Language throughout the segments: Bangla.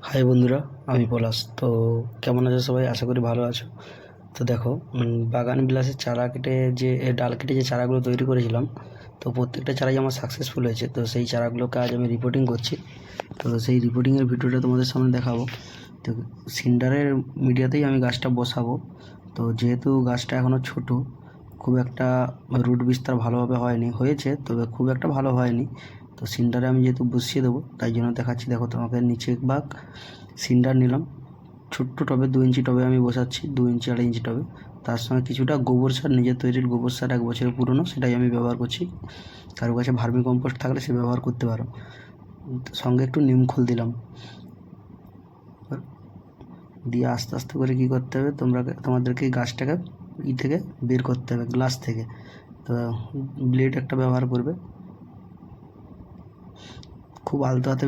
হাই বন্ধুরা, আমি পলাশ। তো কেমন আছো সবাই? আশা করি ভালো আছো। তো দেখো, বাগান বিলাসের চারা কেটে যে ডাল কেটে যে চারাগুলো তৈরি করেছিলাম, তো প্রত্যেকটা চারাই আমার সাকসেসফুল হয়েছে। তো সেই চারাগুলোকে আজ আমি রিপোর্টিং করছি। তো সেই রিপোর্টিংয়ের ভিডিওটা তোমাদের সামনে দেখাবো। তো সিন্ডারের মিডিয়াতেই আমি গাছটা বসাবো। তো যেহেতু গাছটা এখনও ছোট, খুব একটা রুট বিস্তার ভালোভাবে হয়েছে, তবে খুব একটা ভালো হয়নি। তো সিন্ডারে আমি যেহেতু বসিয়ে দেবো, তাই জন্য দেখাচ্ছি। দেখো, তোমাকে নিচে ভাগ সিন্ডার নিলাম, ছোট্ট টবে 2 ইঞ্চি টবে আমি বসাচ্ছি, 2 ইঞ্চি 2.5 ইঞ্চি টবে। তার সঙ্গে কিছুটা গোবর সার, নিজের তৈরির গোবর সার, 1 বছরের পুরনো, সেটাই আমি ব্যবহার করছি। কারো কাছে ভার্মি কম্পোস্ট থাকলে সে ব্যবহার করতে পারো। সঙ্গে একটু নিমখোল দিলাম, দিয়ে আস্তে আস্তে করে কী করতে হবে, তোমাদেরকে গাছটাকে থেকে বের করতে হবে, গ্লাস থেকে। তো ব্লেড একটা ব্যবহার করবে, খুব আলতো হাতে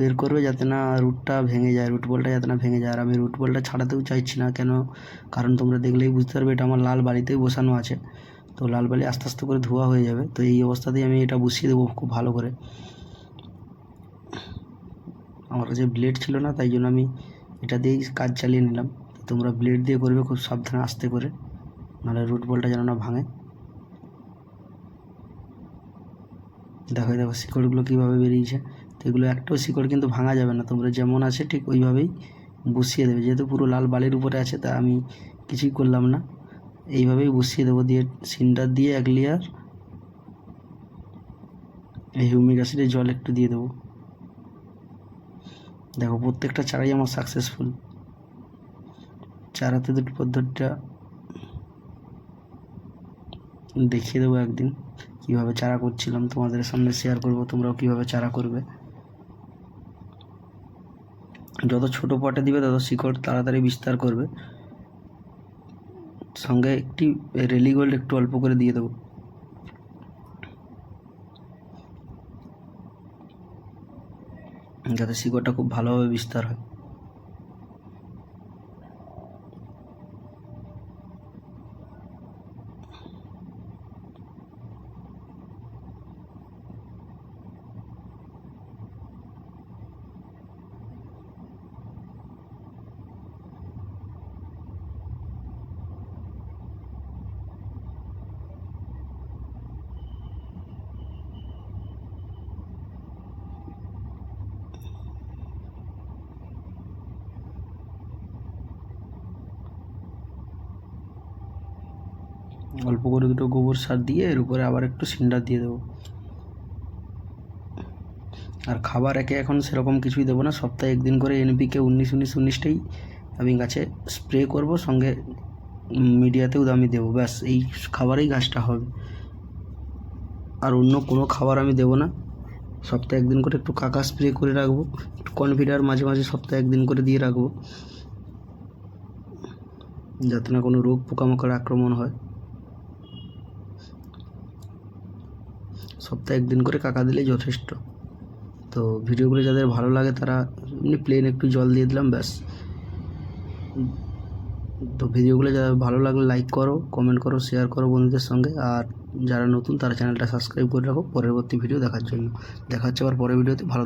বের করবে, যাতে না রুটটা ভেঙে যায়, রুট বলটা যাতে না ভেঙে যায়। আর আমি রুট বলটা ছাড়াতেও চাইছি না, কারণ তোমরা দেখলেই বুঝতে পারবে এটা আমার লাল বালিতেই বসানো আছে। তো লাল বালি আস্তে আস্তে করে ধোয়া হয়ে যাবে। তো এই অবস্থাতেই আমি এটা বসিয়ে দেবো খুব ভালো করে। আমার কাছে ব্লেড ছিল না, তাই জন্য আমি এটা দিয়েই কাজ চালিয়ে নিলাম। তোমরা ব্লেড দিয়ে করবে, খুব সাবধানে আস্তে করে, নাহলে রুট বলটা যেন না ভাঙে। দেখো দেখো শিকড়গুলো কীভাবে বেরিয়েছে। তো এগুলো একটাও শিকড় কিন্তু ভাঙা যাবে না, তোমরা যেমন আছে ঠিক ওইভাবেই বসিয়ে দেবে। যেহেতু পুরো লাল বালির উপরে আছে, তা আমি কিছুই করলাম না, এইভাবেই বসিয়ে দেবো। দিয়ে সিন্ডার দিয়ে 1 লেয়ার হিউমিক অ্যাসিডের জল একটু দিয়ে দেবো। দেখো, প্রত্যেকটা চারাই আমার সাকসেসফুল। চারাতে দুটো পদ্ধতিটা দেখিয়ে দেবো একদিন, কীভাবে চারা করছিলাম তোমাদের সামনে শেয়ার করব, তোমরাও কীভাবে চারা করবে। যত ছোট পটে দিবে তত শিকড় তাড়াতাড়ি বিস্তার করবে। সঙ্গে একটি রেলিগোল্ড একটু অল্প করে দিয়ে দেবো, যাতে শিকড়টা খুব ভালোভাবে বিস্তার হয়। অল্প করে দুটো গোবর সার দিয়ে এর উপরে আবার একটু সিন্ডার দিয়ে দেবো। আর খাবার একে এখন সেরকম কিছুই দেবো না, সপ্তাহে 1 দিন করে NPK 19-19-19টাই আমি গাছে স্প্রে করব, সঙ্গে মিডিয়াতেও আমি দেবো। ব্যাস, এই খাবারেই গাছটা হবে, আর অন্য কোনো খাবার আমি দেবো না। সপ্তাহে 1 দিন করে একটু কাকা স্প্রে করে রাখবো, একটু কনফিডার মাঝে মাঝে সপ্তাহে 1 দিন করে দিয়ে রাখবো, যাতে না কোনো রোগ পোকামাকড় আক্রমণ হয়। সপ্তাহে 1 দিন করে কাকা দিলেই যথেষ্ট। তো ভিডিওগুলো যাদের ভালো লাগে তারা এমনি প্লেন একটু জল দিয়ে দিলাম, ব্যাস। তো ভিডিওগুলো যারা ভালো লাগলে লাইক করো, কমেন্ট করো, শেয়ার করো বন্ধুদের সঙ্গে। আর যারা নতুন তারা চ্যানেলটা সাবস্ক্রাইব করে রাখো পরবর্তী ভিডিও দেখার জন্য। দেখা হচ্ছে আবার পরের ভিডিওতে। ভালো